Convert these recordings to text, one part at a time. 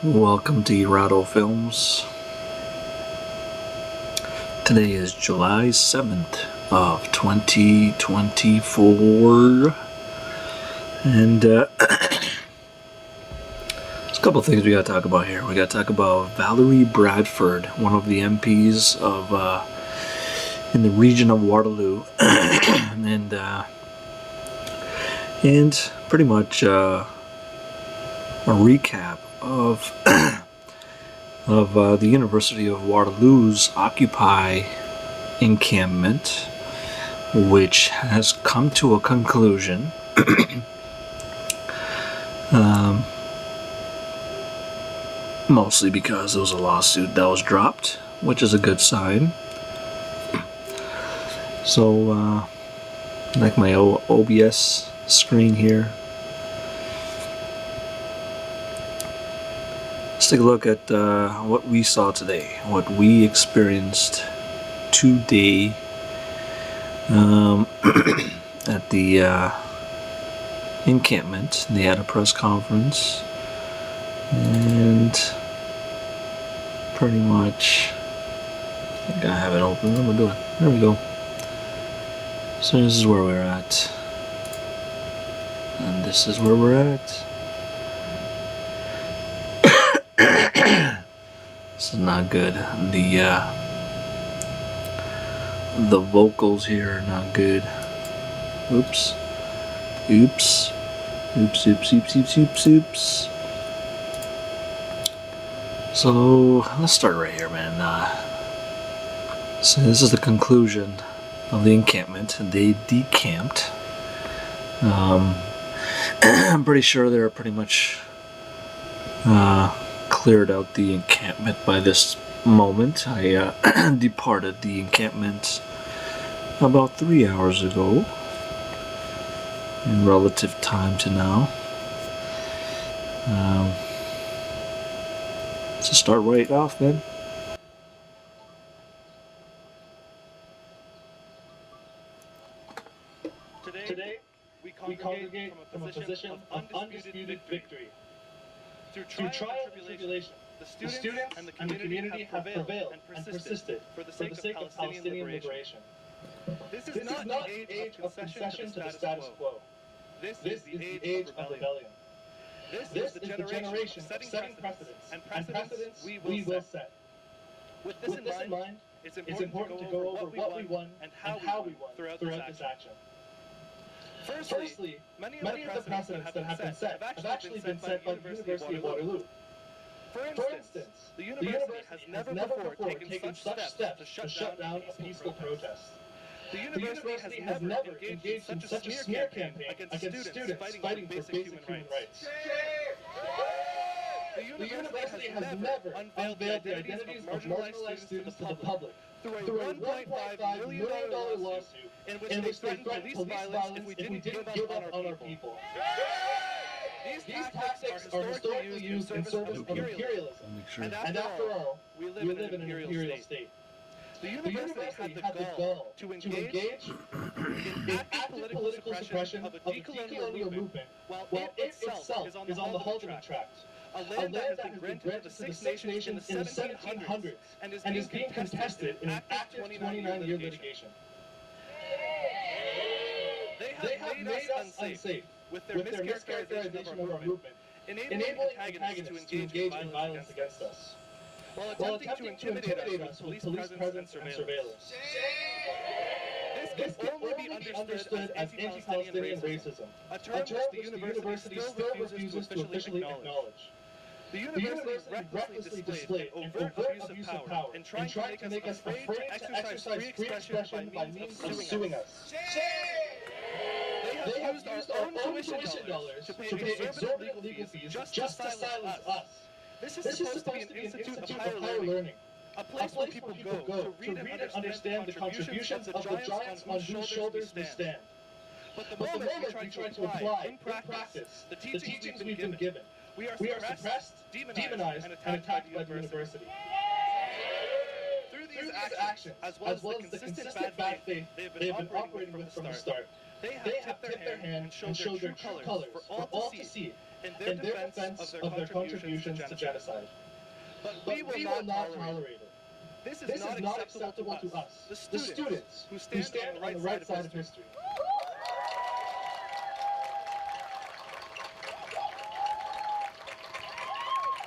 Welcome to Irado Films. Today is July 7th of 2024, and there's a couple of things we got to talk about here. We got to talk about Valerie Bradford, one of the MPs of in the region of Waterloo, and pretty much a recap of the University of Waterloo's Occupy encampment, which has come to a conclusion. Mostly because there was a lawsuit that was dropped, which is a good sign. So, like my OBS screen here. Let's take a look at what we saw today, what we experienced today at the encampment. They had a press conference, and pretty much, I think I have it open. What am I doing? There we go. So this is where we're at, and this is where we're at. This is not good. The vocals here are not good. Oops. So let's start right here, man. So this is the conclusion of the encampment. They decamped. I'm pretty sure they're pretty much cleared out the encampment by this moment. I departed the encampment about 3 hours ago in relative time to now. So start right off, man. Today, we congregate from a position of undisputed victory. Through trial and tribulation, the students and the community have prevailed and persisted for the sake of Palestinian liberation. This is not an age of concession to the status quo. This is the age of rebellion. This is the generation of setting precedents, and precedents we will set. With this in mind, it's important to go over what we won and how we won throughout this action. Firstly, many of the precedents that have been set have actually been set by the University of Waterloo. For instance, the university has never before taken such steps to shut down a peaceful protest. The university has never engaged in such a smear campaign against students fighting for basic human rights. The university has never unveiled the identities of marginalized students to the public through a $1.5 million lawsuit in which they threatened police violence if we didn't give up on our people. These tactics are historically used in service of imperialism, and after all, we live in an imperial state. The university had the gall to engage in active political suppression of a decolonial movement while it itself is on the halting track. A land that has been granted to the Six Nations in the 1700s and is being contested in an active 29-year litigation. They have made us unsafe with their mischaracterization of our movement, enabling antagonists to engage in violence against us, while attempting to intimidate us with police presence and surveillance. This can only be understood as anti-Palestinian racism, a term which the university still refuses to officially acknowledge. The university recklessly displayed an overt abuse of power in trying to make us afraid to exercise free expression by means of suing us. They have used our own tuition dollars to pay exorbitant legal fees just to silence us. This is supposed to be an institute of higher learning, a place where people go to read and understand the contributions of the giants on whose shoulders we stand. But the moment we try to apply in practice the teachings we've been given, we are suppressed, demonized, and attacked by the university. Through these actions, as well as the consistent bad faith they have been operating with from the start, They have tipped their hand and showed their true colors for all to see in their defense of their contributions to genocide. But we will not tolerate it. This is not acceptable to us, the students who stand on the right side of history.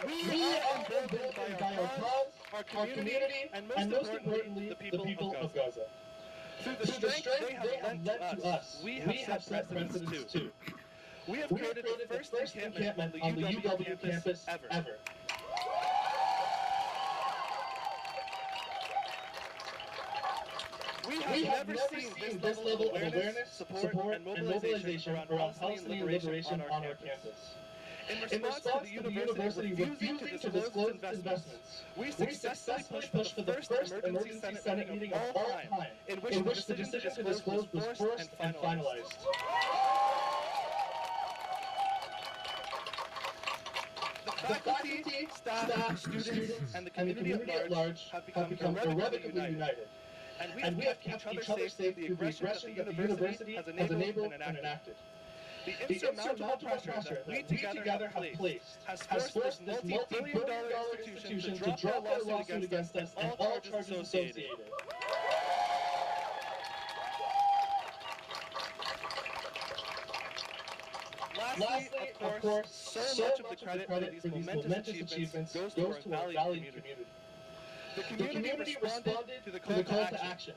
We are emboldened by our cause, our community, and most importantly, the people of Gaza. Through the strength they have lent to us, we have set precedents too. We have created the first encampment on the UW campus ever. We have never seen this level of awareness, support, and mobilization around Palestinian liberation on our campus. In response to the university refusing to disclose its investments, we successfully pushed for the first emergency Senate meeting of all time, in which the decision to disclose was forced and finalized. The faculty, staff, students, and the community at large have become irrevocably united. And we have kept each other safe through the aggression that the university has enabled and enacted. The insurmountable pressure that we together have placed has forced this multi-billion-dollar institution to drop their lawsuit against us and all charges associated. Lastly, of course, so much of the credit for these momentous achievements goes to our valiant community. The community responded to the call to action.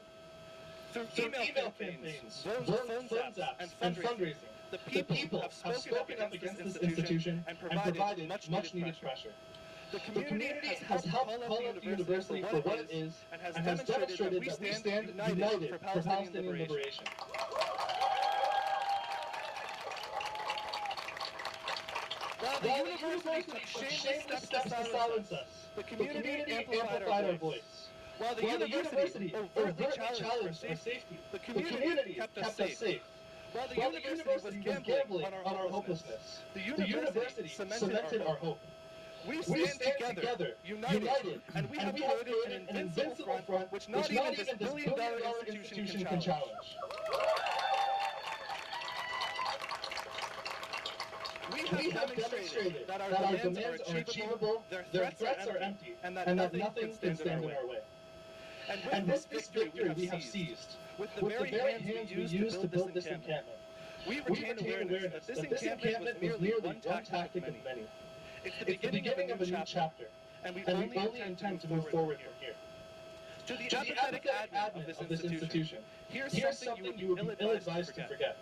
Through email campaigns, phone zaps, and fundraising, the people have spoken up against this institution and provided much-needed pressure. The community has helped call out the university for what it is and has demonstrated that we stand united for Palestinian liberation. While the university took shameless steps to silence us, the community amplified our voice. While the university overtly challenged our safety, the community kept us safe. While the university was gambling on our hopelessness, the university cemented our hope. We stand together, united, and we have created an invincible front which not even this billion-dollar institution can challenge. We have demonstrated that our demands are achievable, their threats are empty, and that nothing can stand in our way. And with this victory we have seized, with the very hands we used to build this encampment, we retain awareness that this encampment was merely one tactic of many. It's the beginning of a new chapter, and we only intend to move forward from here. To the apathetic admin of this institution, here's something you would be ill-advised to forget.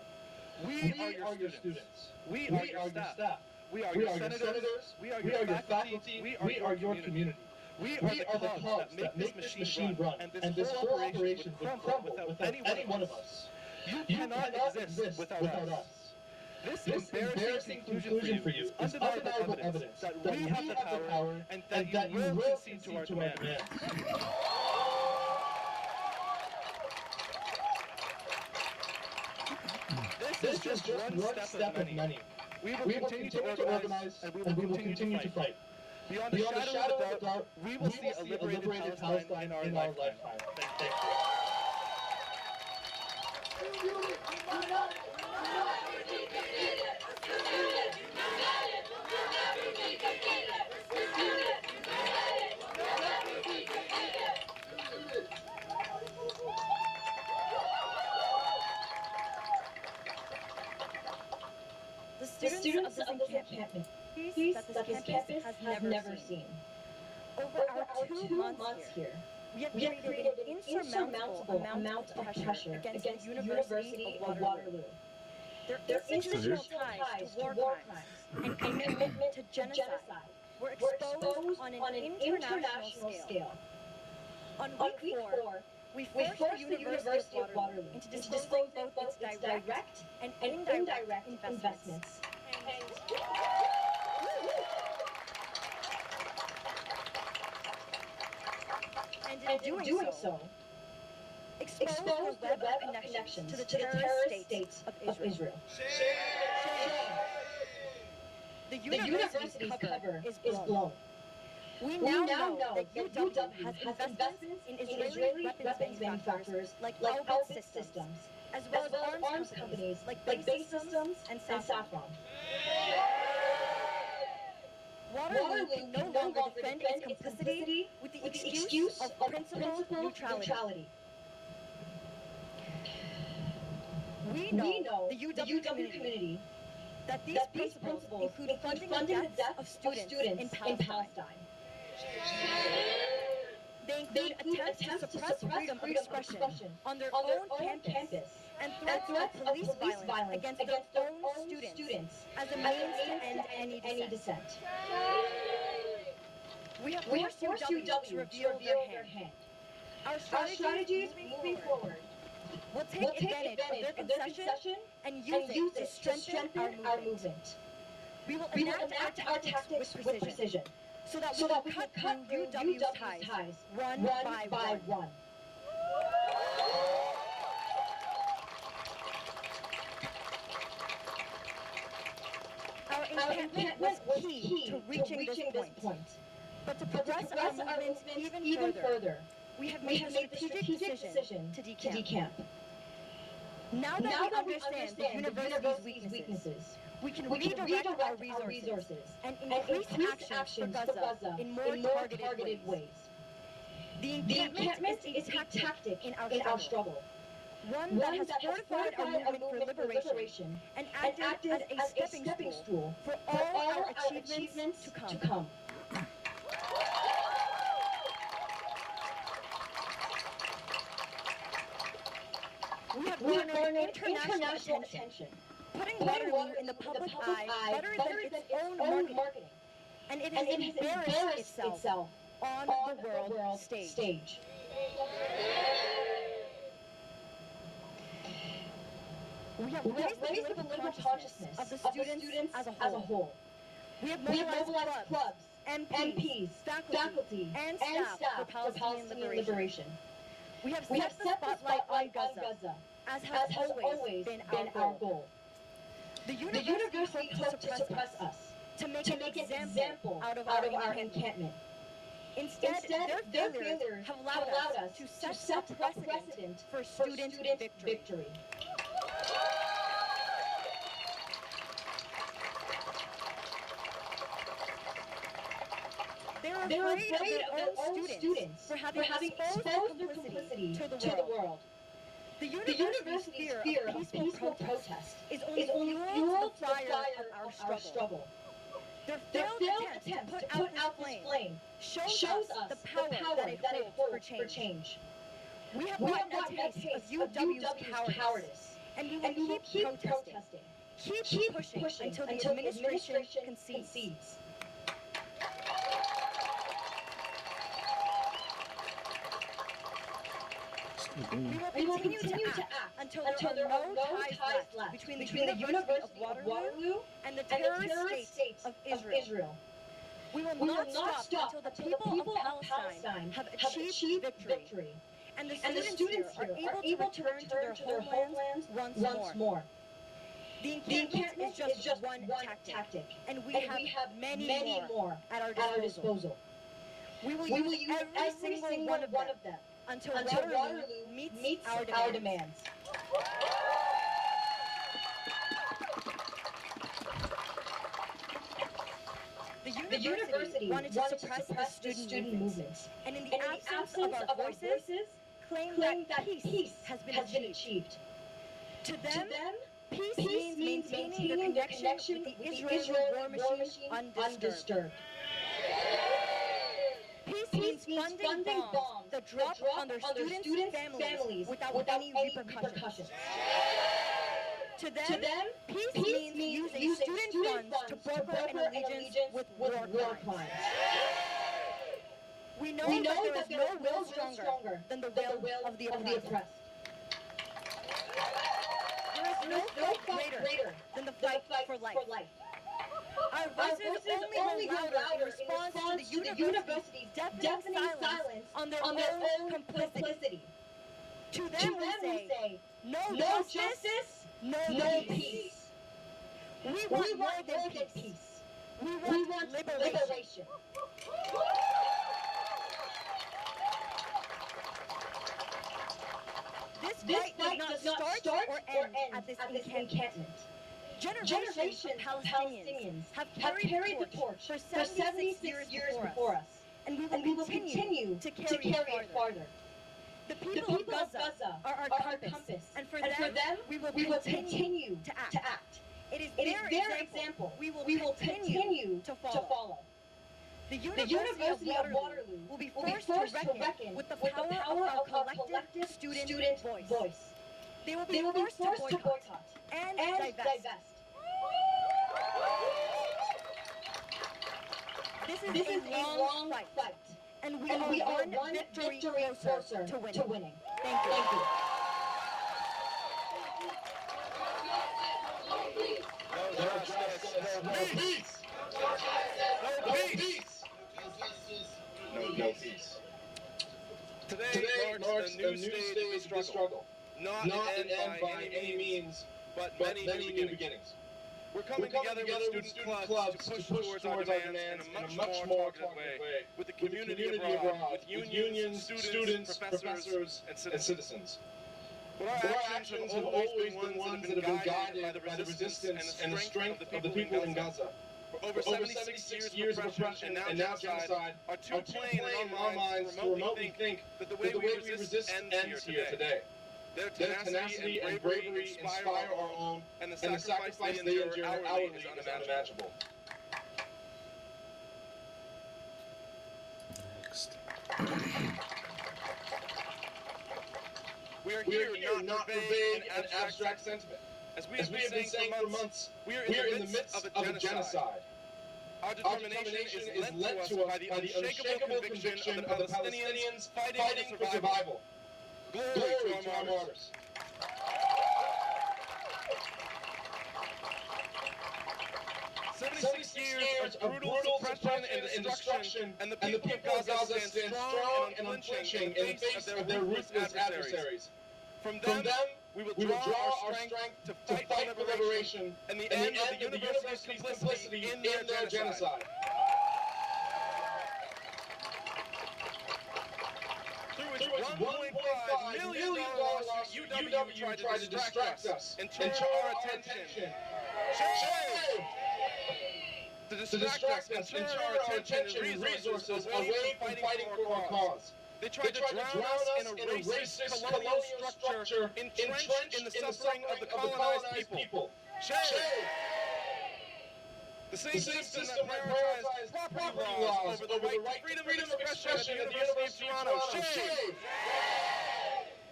We are your students. We are your staff. We are your senators. We are your faculty. We are your community. We are the cogs that make this machine run, and this whole operation would crumble without any one of us. You cannot exist without us. This embarrassing conclusion for you is undeniable evidence that we have the power and that you will concede to our demands. This is just one step of many. We will continue to organize, and we will continue to fight. Beyond the shadow of a doubt, we will see a liberated Palestine in our lifetime. Thank you. The students of this encampment, peace that this campus has never seen. Over our 2 months here, we have created an insurmountable amount of pressure against the University of Waterloo. Their institutional ties to war crimes and commitment to genocide were exposed on an international scale. On week 4, we forced the University of Waterloo into disclosing both its direct and indirect investments. And in doing so, exposed the web of connections to the terrorist state of Israel. The university's cover is blown. We now know that UW has investments in Israeli weapons manufacturers like Elbit Systems as well as arms companies like Base Systems and Saffron. Waterloo can no longer defend its complicity with the excuse of principled neutrality. We know, the UW community, that these principles include funding the deaths of students in Palestine. They include attempts to suppress freedom of expression on their own campus and threats of police violence against their own students as a means to end any dissent. We have forced UW to reveal their hand. Our strategies moving forward will take advantage of their concession and use it to strengthen our movement. We will enact our tactics with precision so that we can cut through UW's ties one by one. Our encampment was key to reaching this point. But to progress our movement even further, we have made the strategic decision to decamp. Now that we understand the university's weaknesses, we can redirect our resources and increase actions for Gaza in more targeted ways. The encampment is a tactic in our struggle, one that has fortified our movement for liberation and acted as a stepping stool for all our achievements to come. We have garnered international attention, putting Waterloo in the public eye better than its own marketing, and it has embarrassed itself on the world stage. We have raised the political consciousness of the students as a whole. We have mobilized clubs, MPs, faculty, and staff for Palestinian liberation. We have set the spotlight on Gaza, as has always been our goal. The university hoped to suppress us, to make an example out of our encampment. Instead, their failures have allowed us to set a precedent for student victory. They're afraid of their own students for having exposed their complicity to the world. The university's fear of peaceful protest is only fuel to the fire of our struggle. Their failed attempt to put out this flame shows us the power that it holds for change. We have gotten a taste of UW's cowardice, and we will keep protesting. Keep pushing until the administration concedes. We will continue to act until there are no ties left between the University of Waterloo and the terrorist state of Israel. We will not stop until the people of Palestine have achieved victory, and the students here are able to return to their homelands once more. The encampment is just one tactic, and we have many more at our disposal. We will use every single one of them until Waterloo meets our demands. The university wanted to suppress the student movement, and in the absence of our voices, claim that peace has been achieved. To them, peace means maintaining the connection with the Israeli war machine undisturbed. Peace means funding bombs that drop on their students' families without any repercussions. To them, peace means using student funds to broker an allegiance with war crimes. We know that there is no will stronger than the will of the oppressed. There is no fight greater than the fight for life. Our voices only grow louder in response to the university's deafening silence on their own complicity. To them we say, no justice, no peace. We want more than peace. We want liberation. This fight does not start or end at this encampment. Generations of Palestinians have carried the torch for 76 years before us, and we will continue to carry it farther. The people of Gaza are our compass, and for them, we will continue to act. It is their example we will continue to follow. The University of Waterloo will be forced to reckon with the power of our collective student voice. They will be forced to boycott and divest. This is a long fight, and we are one victory closer to winning. Thank you. No peace! No peace! No peace. Today marks a new stage of the struggle. Not an end by any means, but many new beginnings. We're coming together with student clubs to push towards our demands in a much more targeted way, with the community abroad, with unions, students, professors, and citizens. But our actions have always been ones that have been guided by the resistance and the strength of the people in Gaza. For over 76 years of oppression and now genocide are too plain in our minds to remotely think that the way we resist ends here today. Their tenacity and bravery inspire our own, and the sacrifice they endure hourly is unimaginable. Next. We are here not conveying an abstract sentiment. As we have been saying for months, we are in the midst of a genocide. Our determination is led to us by the unshakable conviction of the Palestinians fighting for survival. Glory to our martyrs. "76 years of brutal suppression and destruction, and the people of Gaza stand strong and unflinching in the face of their ruthless adversaries. From them, we will draw our strength to fight for liberation and the end of the university's complicity in their genocide. Through its $1.5 million lawsuit, UW tried to distract us and turn our attention. To distract us and turn our attention and resources away from fighting for our cause. They tried to drown us in a racist colonial structure entrenched in the suffering of the colonized people. Shame! The same system that prioritized property laws over the right to freedom of expression at the University of Toronto. Shame!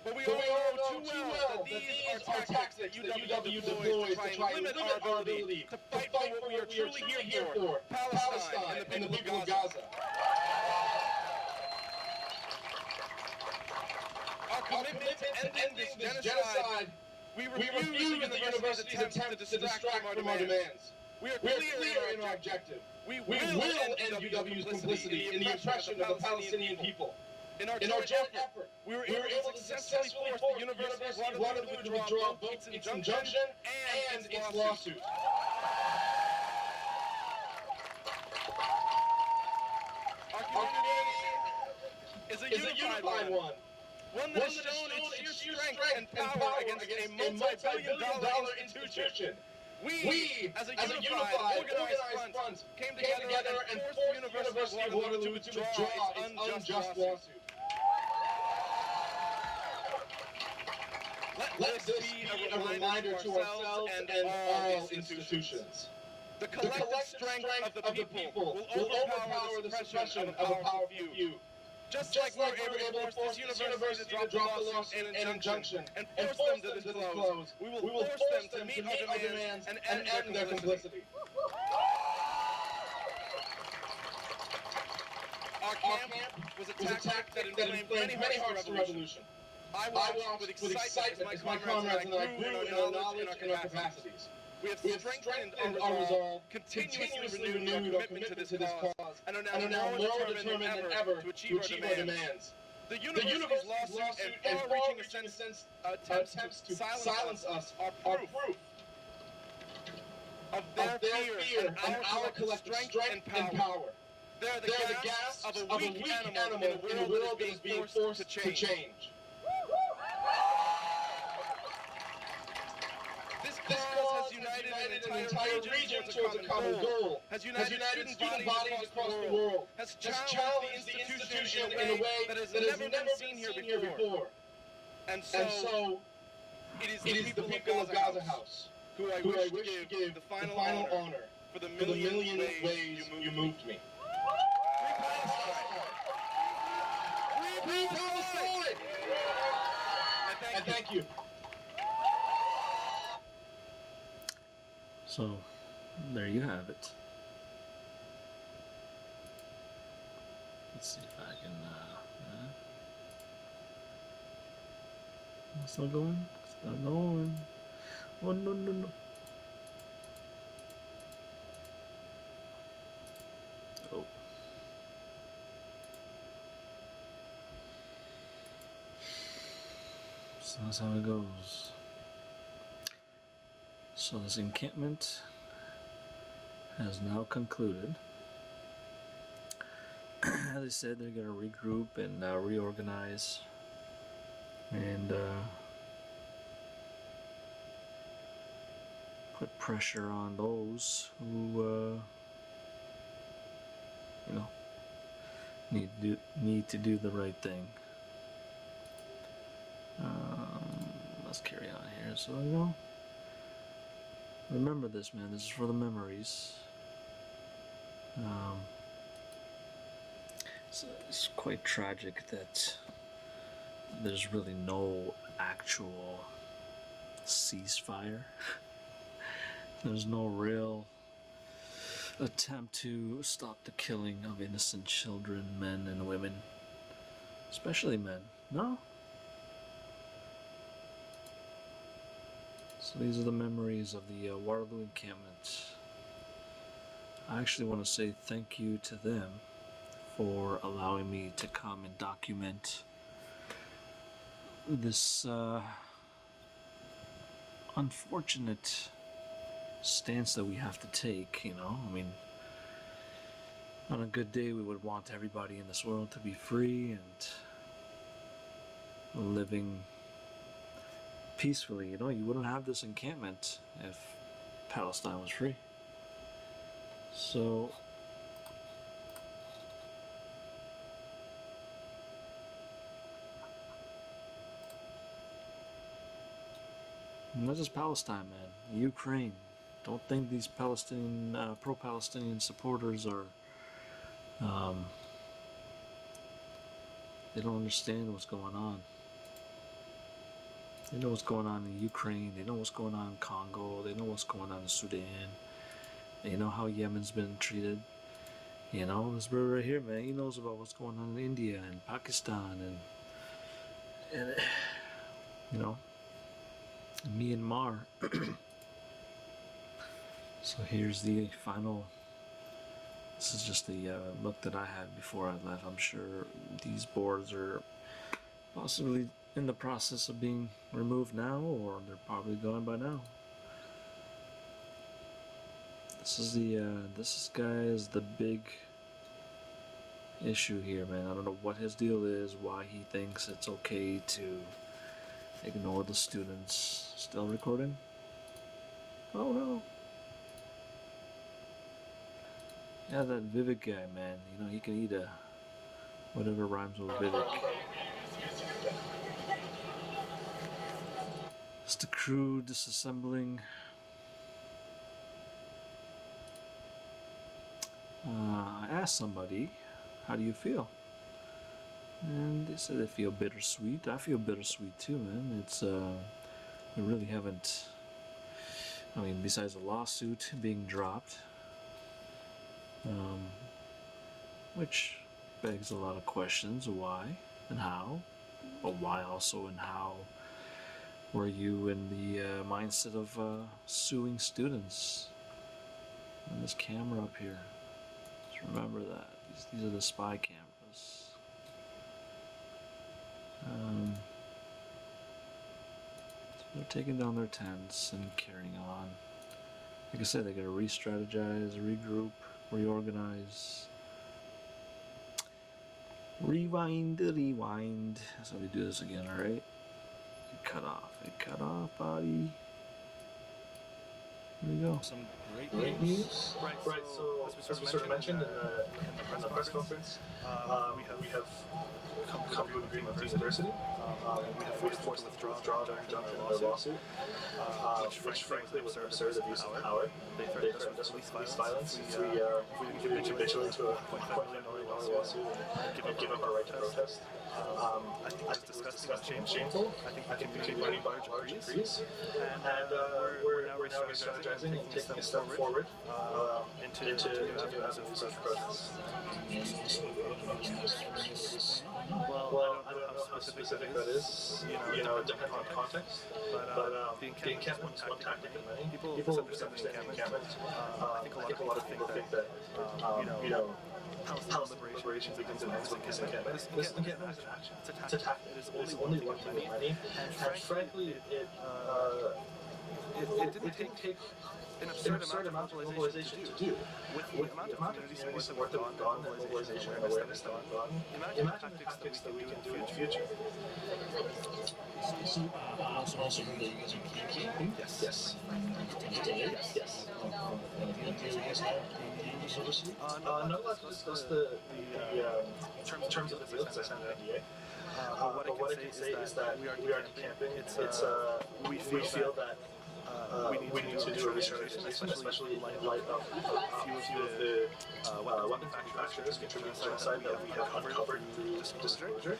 But we all know too well that these are tactics that UW deploys to try and limit our ability to fight for what we are truly here for, Palestine and the people of Gaza. Our commitment to ending this genocide, we refuse the university's attempt to distract from our demands. We are clear in our objective. We will end UW's complicity in the oppression of the Palestinian people. In our joint effort, we were able to successfully force the University of Waterloo to withdraw both its injunction and its lawsuit. Our community is a unified one. One that has shown its sheer strength and power against a multi-billion-dollar institution. We, as a unified, organized front, came together and forced the University of Waterloo to withdraw its unjust lawsuit. Let this be a reminder to ourselves and all institutions. The collective strength of the people will overpower the suppression of a powerful few. Just like we were able to force this university to drop the lawsuit and injunction and force them to disclose, we will force them to meet our demands and end their complicity. Our camp was a tactic that inflamed many hearts to revolution. I watched with excitement as my comrades and I grew in our knowledge and our capacities. We have strengthened our resolve, continuously renewed our commitment to this cause, and are now more determined than ever to achieve our demands. The university's lawsuit and far-reaching attempts to silence us are proof of their fear and our collective strength and power. They're the gasp of a weak animal in a world that is being forced to change. entire region towards a common goal, has united student bodies across the world, has challenged the institution in a way that has never been seen here before. And so, it is the people of Gaza House who I wish to give the final honor for the million ways you moved me. Free Palestine! And thank you. So, there you have it. Let's see if I can, it's not going? It's not going. Oh, no, no, no. Oh. So that's how it goes. So this encampment has now concluded. As I said, they're going to regroup and reorganize and put pressure on those who, you know, need to do the right thing. Let's carry on here. So, you know, remember this, man. This is for the memories. So it's quite tragic that there's really no actual ceasefire. There's no real attempt to stop the killing of innocent children, men and women, especially men. No? So these are the memories of the Waterloo encampment. I actually want to say thank you to them for allowing me to come and document this unfortunate stance that we have to take, you know. I mean, on a good day we would want everybody in this world to be free and living peacefully. You know, you wouldn't have this encampment if Palestine was free. So not just Palestine, man. Ukraine. Don't think these Palestinian, pro-Palestinian supporters are, they don't understand what's going on. They know what's going on in Ukraine. They know what's going on in Congo. They know what's going on in Sudan. They know how Yemen's been treated. You know, this brother right here, man, he knows about what's going on in India and Pakistan and you know, Myanmar. So here's the final. This is just the look that I had before I left. I'm sure these boards are possibly in the process of being removed now, or they're probably gone by now. This is this guy is the big issue here, man. I don't know what his deal is, why he thinks it's okay to ignore the students. Still recording? Oh no. Yeah, that Vivek guy, man. You know, he can eat whatever rhymes with Vivek. It's the crew disassembling. I asked somebody, how do you feel? And they said they feel bittersweet. I feel bittersweet too, man. It's, we really haven't, I mean, besides the lawsuit being dropped, which begs a lot of questions. Why and how? But why also and how were you in the mindset of suing students? And this camera up here. Just remember that. These are the spy cameras. So they're taking down their tents and carrying on. Like I said, they gotta re-strategize, regroup, reorganize. Rewind. That's how we do this again, alright? It cut off, buddy. Here we go. Some great news. Right, so as we sort of mentioned in the press conference, we have come to an agreement with the university. We have forced them to withdraw their lawsuit, which frankly was an absurd abuse of power. They threatened us with police violence if we capitulate to a $1.5 million lawsuit and give up our right to protest. I think that's disgusting and shameful. I think the community by and large agrees. And we're now re-strategizing and taking a step forward into new avenues of protest. Well, I don't know how specific that is. You know, it depends on context. But the encampment is one tactic of many. People misunderstand the encampment. I think a lot of people think that, you know, Palestine liberation begins and ends with this encampment. This encampment is an action. It's a tactic. It's only one thing of many. And frankly, it didn't take an absurd amount of mobilization to do. With the amount of community support that we've gotten, and mobilization and awareness that we've gotten, imagine the tactics that we can do in the future. Also heard that you guys are camping? Yes. Yes. Not allowed to discuss the terms of the deal because I signed an NDA. But what I can say is that we are decamping. We feel that we need to do a restrategization, especially in light of a few of the weapons manufacturers contributing to genocide that we have uncovered through disclosure.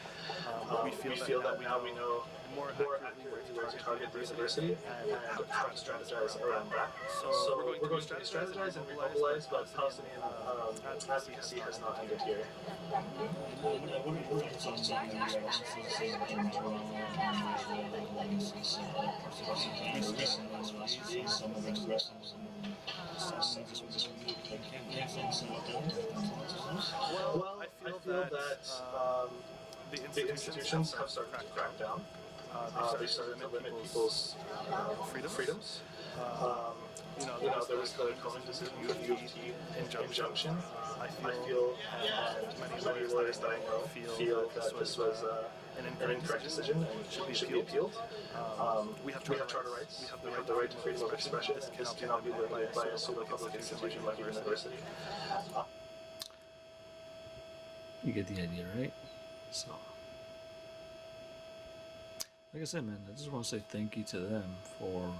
We feel that now we know more accurately where to target the university and how to strategize around that. So we're going to strategize and mobilize, but Palestinian advocacy has not ended here. Well, I feel that the institutions have started to crack down. They started to limit people's freedoms. There was the Cohen decision with the UT injunction. I feel, and many lawyers that I know feel that this was an incorrect decision and should be appealed. We have charter rights. We have the right to freedom of expression. This cannot be limited by a pseudo-public institution like a university. You get the idea, right? So, like I said, man, I just want to say thank you to them for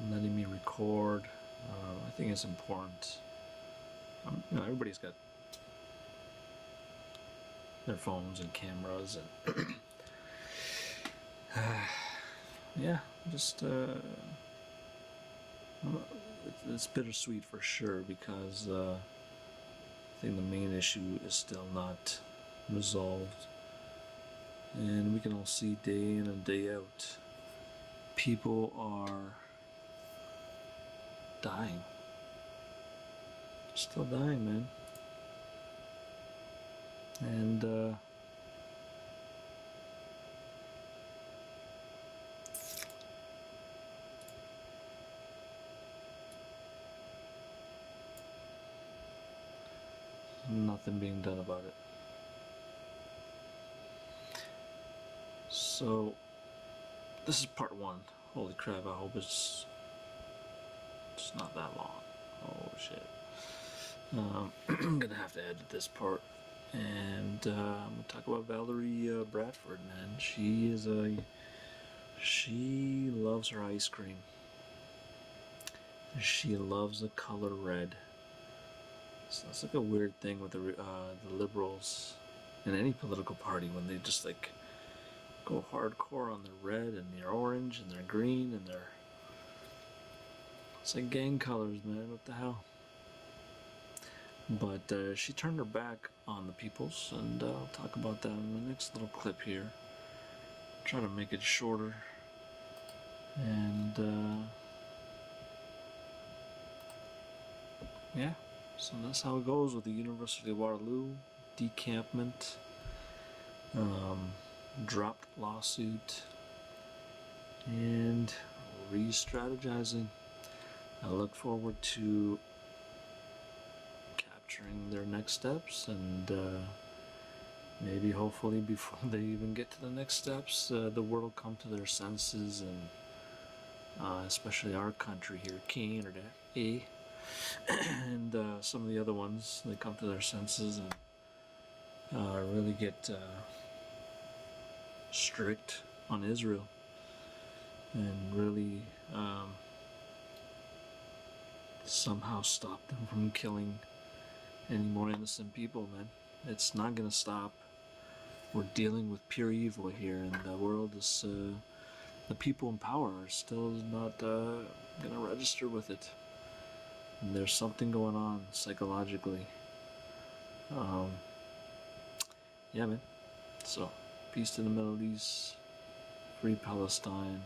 letting me record. I think it's important. Everybody's got their phones and cameras, and yeah, just it's bittersweet for sure because I think the main issue is still not resolved, and we can all see day in and day out people are dying, still dying, man. And nothing being done about it. So this is part one. Holy crap, I hope it's not that long. Oh shit. I'm gonna have to edit this part, and I'm gonna talk about Valerie Bradford, man. She loves her ice cream. She loves the color red. So that's like a weird thing with the liberals in any political party, when they just like go hardcore on their red and their orange and their green and their, it's like gang colors, man. What the hell? But she turned her back on the peoples, and I'll talk about that in the next little clip here. Try to make it shorter, and yeah. So that's how it goes with the University of Waterloo decampment, dropped lawsuit, and re-strategizing. I look forward to capturing their next steps, and maybe hopefully before they even get to the next steps, the world will come to their senses and especially our country here, Canada, and some of the other ones, they come to their senses and really get strict on Israel and really somehow stop them from killing any more innocent people, man. It's not gonna stop. We're dealing with pure evil here, and the world is, the people in power are still not gonna register with it. And there's something going on psychologically. Yeah, man. So, peace to the Middle East, free Palestine.